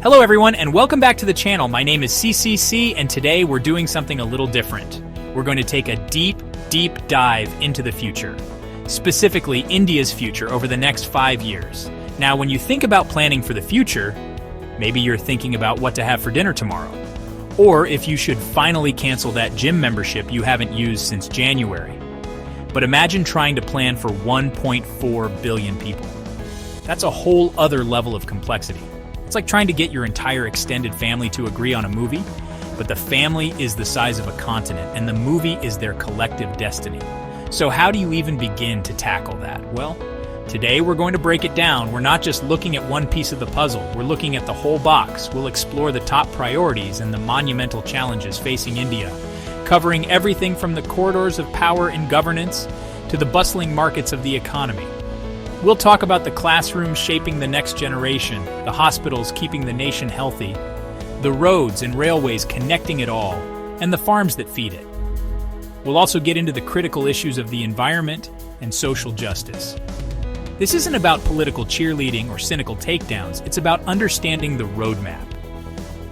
Hello everyone, and welcome back to the channel. My name is CCC, and today we're doing something a little different. We're going to take a deep dive into the future. Specifically, India's future over the next 5 years. Now, when you think about planning for the future, maybe you're thinking about what to have for dinner tomorrow. Or if you should finally cancel that gym membership you haven't used since January. But imagine trying to plan for 1.4 billion people. That's a whole other level of complexity. It's like trying to get your entire extended family to agree on a movie, but the family is the size of a continent, and the movie is their collective destiny. So how do you even begin to tackle that? Well, today we're going to break it down. We're not just looking at one piece of the puzzle, we're looking at the whole box. We'll explore the top priorities and the monumental challenges facing India, covering everything from the corridors of power and governance to the bustling markets of the economy. We'll talk about the classrooms shaping the next generation, the hospitals keeping the nation healthy, the roads and railways connecting it all, and the farms that feed it. We'll also get into the critical issues of the environment and social justice. This isn't about political cheerleading or cynical takedowns, it's about understanding the roadmap.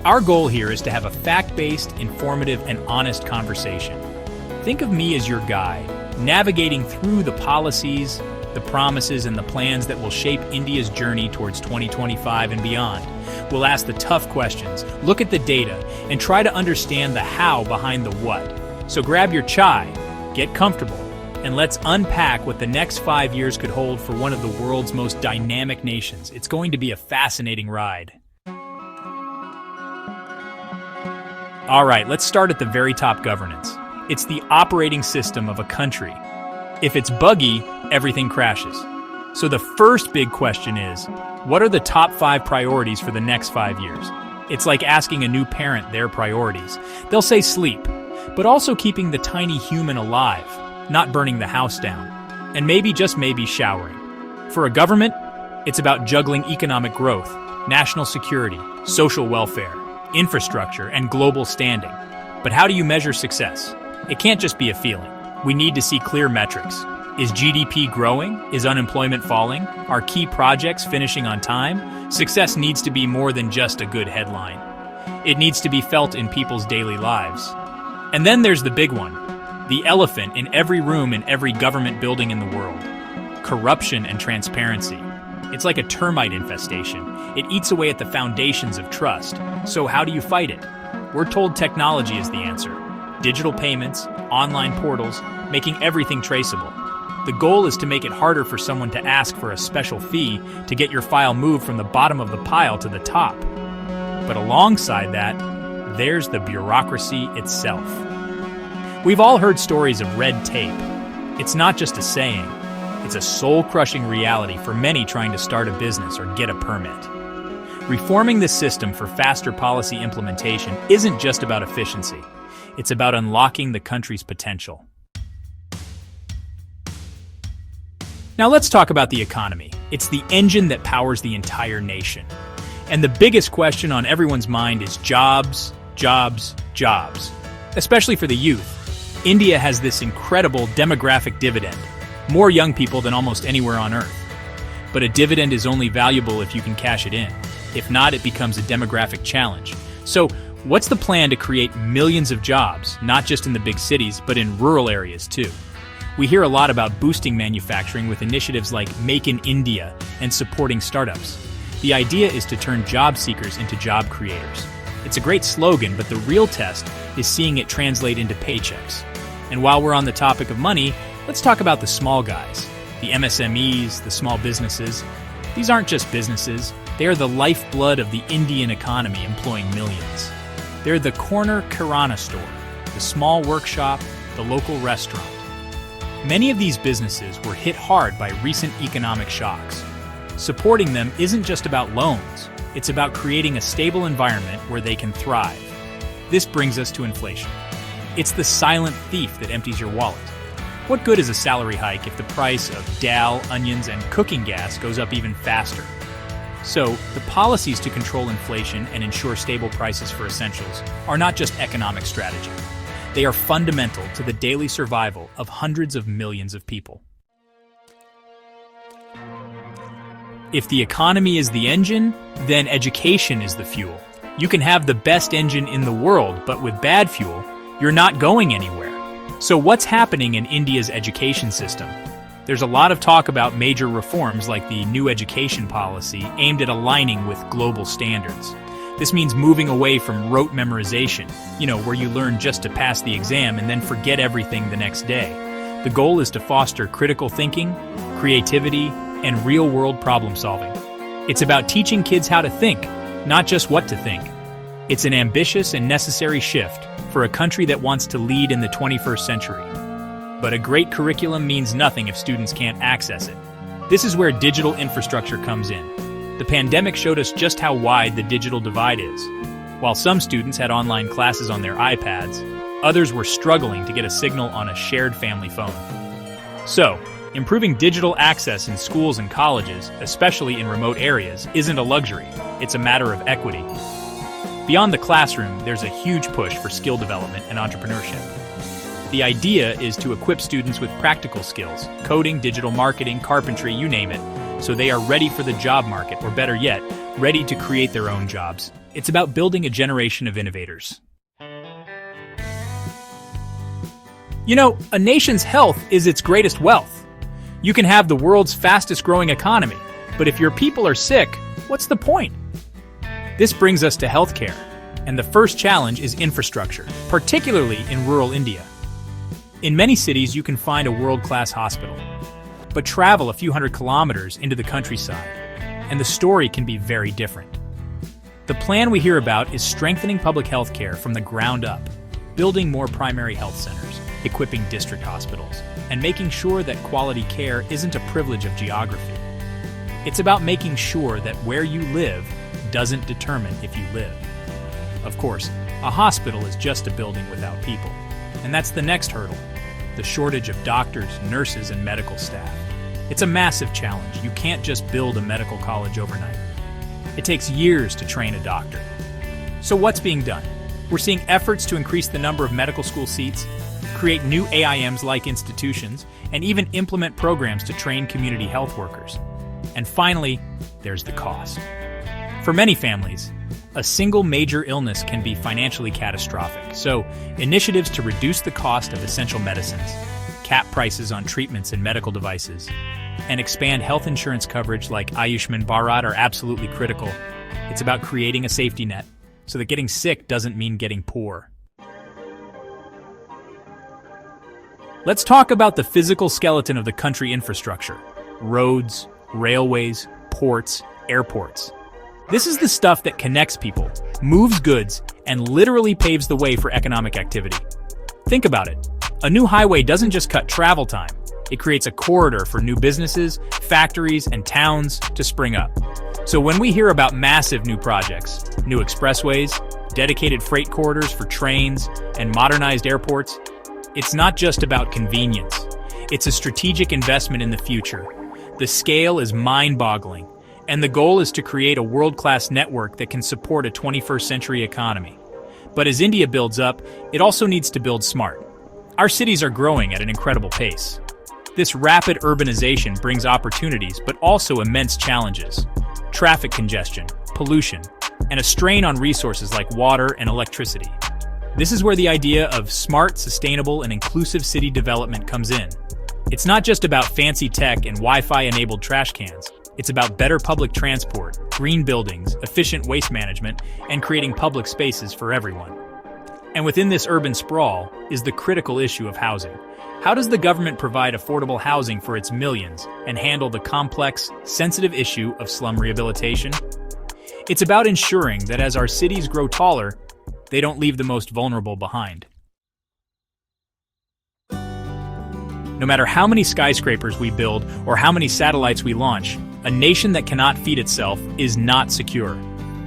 Our goal here is to have a fact-based, informative, and honest conversation. Think of me as your guide, navigating through the policies, the promises, and the plans that will shape India's journey towards 2025 and beyond. We'll ask the tough questions, look at the data, and try to understand the how behind the what. So grab your chai, get comfortable, and let's unpack what the next 5 years could hold for one of the world's most dynamic nations. It's going to be a fascinating ride. All right, let's start at the very top: governance. It's the operating system of a country. If it's buggy, everything crashes. So the first big question is, what are the top 5 priorities for the next 5 years? It's like asking a new parent their priorities. They'll say sleep, but also keeping the tiny human alive, not burning the house down, and maybe, just maybe, showering. For a government, it's about juggling economic growth, national security, social welfare, infrastructure, and global standing. But how do you measure success? It can't just be a feeling. We need to see clear metrics. Is GDP growing? Is unemployment falling? Are key projects finishing on time? Success needs to be more than just a good headline. It needs to be felt in people's daily lives. And then there's the big one, the elephant in every room in every government building in the world: corruption and transparency. It's like a termite infestation. It eats away at the foundations of trust. So how do you fight it? We're told technology is the answer. Digital payments, online portals, making everything traceable. The goal is to make it harder for someone to ask for a special fee to get your file moved from the bottom of the pile to the top. But alongside that, there's the bureaucracy itself. We've all heard stories of red tape. It's not just a saying, it's a soul-crushing reality for many trying to start a business or get a permit. Reforming the system for faster policy implementation isn't just about efficiency. It's about unlocking the country's potential. Now let's talk about the economy. It's the engine that powers the entire nation. And the biggest question on everyone's mind is jobs, jobs, jobs. Especially for the youth. India has this incredible demographic dividend, more young people than almost anywhere on Earth. But a dividend is only valuable if you can cash it in. If not, it becomes a demographic challenge. So, what's the plan to create millions of jobs, not just in the big cities, but in rural areas too? We hear a lot about boosting manufacturing with initiatives like Make in India and supporting startups. The idea is to turn job seekers into job creators. It's a great slogan, but the real test is seeing it translate into paychecks. And while we're on the topic of money, let's talk about the small guys, the MSMEs, the small businesses. These aren't just businesses, they are the lifeblood of the Indian economy, employing millions. They're the corner kirana store, the small workshop, the local restaurant. Many of these businesses were hit hard by recent economic shocks. Supporting them isn't just about loans, it's about creating a stable environment where they can thrive. This brings us to inflation. It's the silent thief that empties your wallet. What good is a salary hike if the price of dal, onions, and cooking gas goes up even faster? So, the policies to control inflation and ensure stable prices for essentials are not just economic strategy. They are fundamental to the daily survival of hundreds of millions of people. If the economy is the engine, then education is the fuel. You can have the best engine in the world, but with bad fuel, you're not going anywhere. So what's happening in India's education system? There's a lot of talk about major reforms like the new education policy aimed at aligning with global standards. This means moving away from rote memorization, where you learn just to pass the exam and then forget everything the next day. The goal is to foster critical thinking, creativity, and real-world problem solving. It's about teaching kids how to think, not just what to think. It's an ambitious and necessary shift for a country that wants to lead in the 21st century. But a great curriculum means nothing if students can't access it. This is where digital infrastructure comes in. The pandemic showed us just how wide the digital divide is. While some students had online classes on their iPads, others were struggling to get a signal on a shared family phone. So, improving digital access in schools and colleges, especially in remote areas, isn't a luxury. It's a matter of equity. Beyond the classroom, there's a huge push for skill development and entrepreneurship. The idea is to equip students with practical skills, coding, digital marketing, carpentry, you name it, so they are ready for the job market, or better yet, ready to create their own jobs. It's about building a generation of innovators. A nation's health is its greatest wealth. You can have the world's fastest growing economy, but if your people are sick, what's the point? This brings us to healthcare, and the first challenge is infrastructure, particularly in rural India. In many cities, you can find a world-class hospital, but travel a few hundred kilometers into the countryside, and the story can be very different. The plan we hear about is strengthening public health care from the ground up, building more primary health centers, equipping district hospitals, and making sure that quality care isn't a privilege of geography. It's about making sure that where you live doesn't determine if you live. Of course, a hospital is just a building without people, and that's the next hurdle, the shortage of doctors, nurses, and medical staff. It's a massive challenge. You can't just build a medical college overnight. It takes years to train a doctor. So what's being done? We're seeing efforts to increase the number of medical school seats, create new AIMs-like institutions, and even implement programs to train community health workers. And finally, there's the cost. For many families, a single major illness can be financially catastrophic, so initiatives to reduce the cost of essential medicines, cap prices on treatments and medical devices, and expand health insurance coverage like Ayushman Bharat are absolutely critical. It's about creating a safety net, so that getting sick doesn't mean getting poor. Let's talk about the physical skeleton of the country infrastructure: roads, railways, ports, airports. This is the stuff that connects people, moves goods, and literally paves the way for economic activity. Think about it. A new highway doesn't just cut travel time. It creates a corridor for new businesses, factories, and towns to spring up. So when we hear about massive new projects, new expressways, dedicated freight corridors for trains, and modernized airports, it's not just about convenience. It's a strategic investment in the future. The scale is mind-boggling, and the goal is to create a world-class network that can support a 21st century economy. But as India builds up, it also needs to build smart. Our cities are growing at an incredible pace. This rapid urbanization brings opportunities, but also immense challenges: traffic congestion, pollution, and a strain on resources like water and electricity. This is where the idea of smart, sustainable, and inclusive city development comes in. It's not just about fancy tech and Wi-Fi-enabled trash cans. It's about better public transport, green buildings, efficient waste management, and creating public spaces for everyone. And within this urban sprawl is the critical issue of housing. How does the government provide affordable housing for its millions and handle the complex, sensitive issue of slum rehabilitation? It's about ensuring that as our cities grow taller, they don't leave the most vulnerable behind. No matter how many skyscrapers we build or how many satellites we launch, a nation that cannot feed itself is not secure.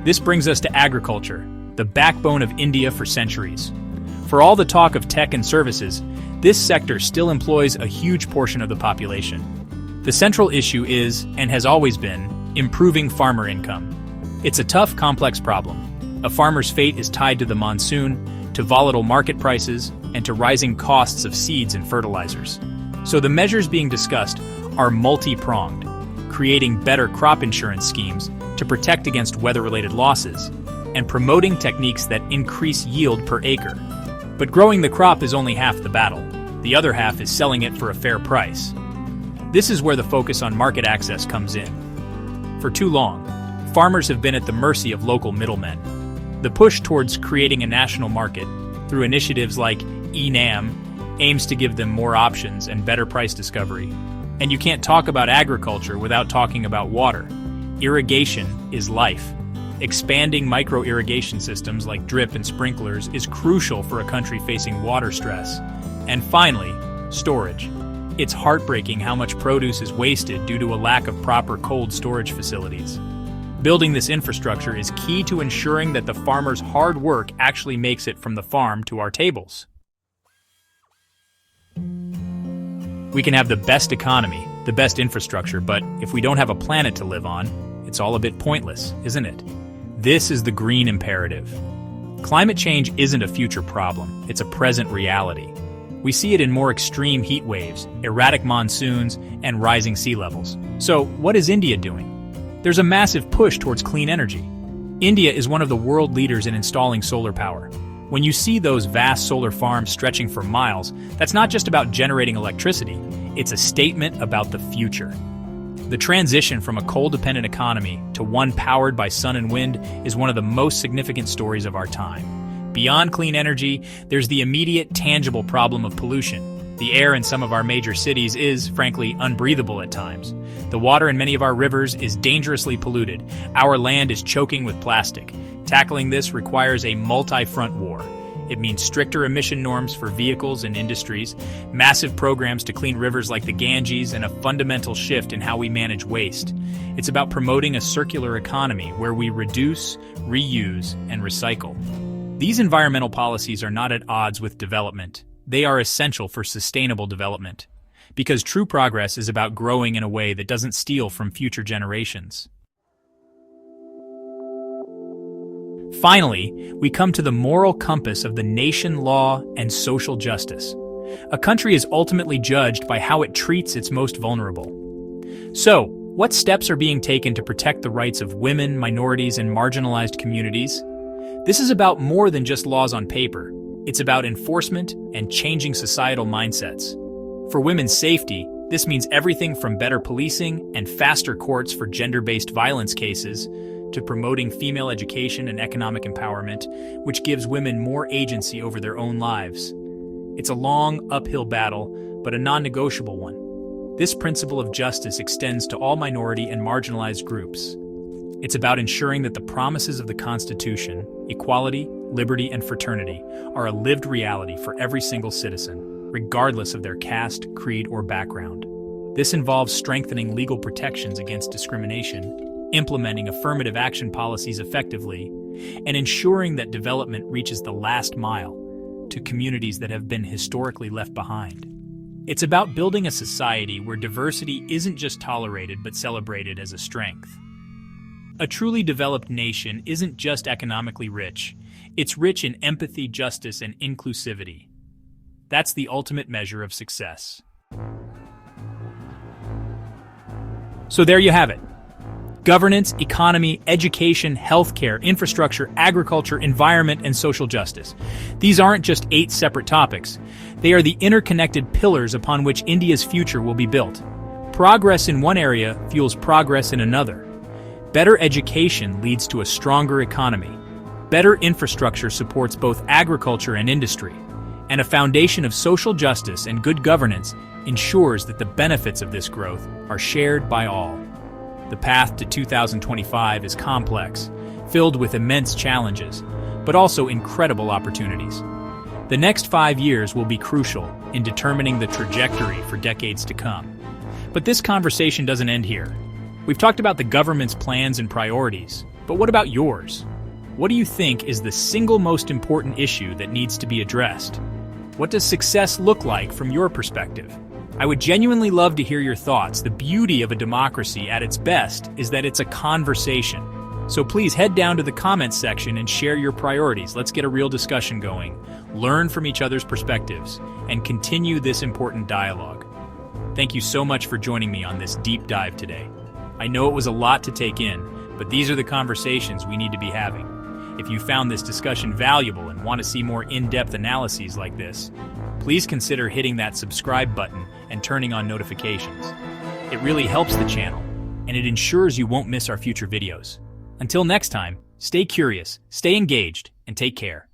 This brings us to agriculture, the backbone of India for centuries. For all the talk of tech and services, this sector still employs a huge portion of the population. The central issue is, and has always been, improving farmer income. It's a tough, complex problem. A farmer's fate is tied to the monsoon, to volatile market prices, and to rising costs of seeds and fertilizers. So the measures being discussed are multi-pronged: creating better crop insurance schemes to protect against weather-related losses, and promoting techniques that increase yield per acre. But growing the crop is only half the battle. The other half is selling it for a fair price. This is where the focus on market access comes in. For too long, farmers have been at the mercy of local middlemen. The push towards creating a national market through initiatives like eNAM aims to give them more options and better price discovery. And you can't talk about agriculture without talking about water. Irrigation is life. Expanding micro-irrigation systems like drip and sprinklers is crucial for a country facing water stress. And finally, storage. It's heartbreaking how much produce is wasted due to a lack of proper cold storage facilities. Building this infrastructure is key to ensuring that the farmer's hard work actually makes it from the farm to our tables. We can have the best economy, the best infrastructure, but if we don't have a planet to live on, it's all a bit pointless, isn't it? This is the green imperative. Climate change isn't a future problem, it's a present reality. We see it in more extreme heat waves, erratic monsoons, and rising sea levels. So, what is India doing? There's a massive push towards clean energy. India is one of the world leaders in installing solar power. When you see those vast solar farms stretching for miles, that's not just about generating electricity, it's a statement about the future. The transition from a coal-dependent economy to one powered by sun and wind is one of the most significant stories of our time. Beyond clean energy, there's the immediate, tangible problem of pollution. The air in some of our major cities is, frankly, unbreathable at times. The water in many of our rivers is dangerously polluted. Our land is choking with plastic. Tackling this requires a multi-front war. It means stricter emission norms for vehicles and industries, massive programs to clean rivers like the Ganges, and a fundamental shift in how we manage waste. It's about promoting a circular economy where we reduce, reuse, and recycle. These environmental policies are not at odds with development. They are essential for sustainable development. Because true progress is about growing in a way that doesn't steal from future generations. Finally, we come to the moral compass of the nation, law, and social justice. A country is ultimately judged by how it treats its most vulnerable. So, what steps are being taken to protect the rights of women, minorities, and marginalized communities? This is about more than just laws on paper. It's about enforcement and changing societal mindsets. For women's safety, this means everything from better policing and faster courts for gender-based violence cases to promoting female education and economic empowerment, which gives women more agency over their own lives. It's a long, uphill battle, but a non-negotiable one. This principle of justice extends to all minority and marginalized groups. It's about ensuring that the promises of the Constitution, equality, liberty, and fraternity, are a lived reality for every single citizen, regardless of their caste, creed, or background. This involves strengthening legal protections against discrimination, implementing affirmative action policies effectively, and ensuring that development reaches the last mile to communities that have been historically left behind. It's about building a society where diversity isn't just tolerated but celebrated as a strength. A truly developed nation isn't just economically rich, it's rich in empathy, justice, and inclusivity. That's the ultimate measure of success. So there you have it. Governance, economy, education, healthcare, infrastructure, agriculture, environment, and social justice. These aren't just 8 separate topics. They are the interconnected pillars upon which India's future will be built. Progress in one area fuels progress in another. Better education leads to a stronger economy. Better infrastructure supports both agriculture and industry. And a foundation of social justice and good governance ensures that the benefits of this growth are shared by all. The path to 2025 is complex, filled with immense challenges, but also incredible opportunities. The next 5 years will be crucial in determining the trajectory for decades to come. But this conversation doesn't end here. We've talked about the government's plans and priorities, but what about yours? What do you think is the single most important issue that needs to be addressed? What does success look like from your perspective? I would genuinely love to hear your thoughts. The beauty of a democracy at its best is that it's a conversation. So please head down to the comments section and share your priorities. Let's get a real discussion going, learn from each other's perspectives, and continue this important dialogue. Thank you so much for joining me on this deep dive today. I know it was a lot to take in, but these are the conversations we need to be having. If you found this discussion valuable and want to see more in-depth analyses like this, please consider hitting that subscribe button and turning on notifications. It really helps the channel, and it ensures you won't miss our future videos. Until next time, stay curious, stay engaged, and take care.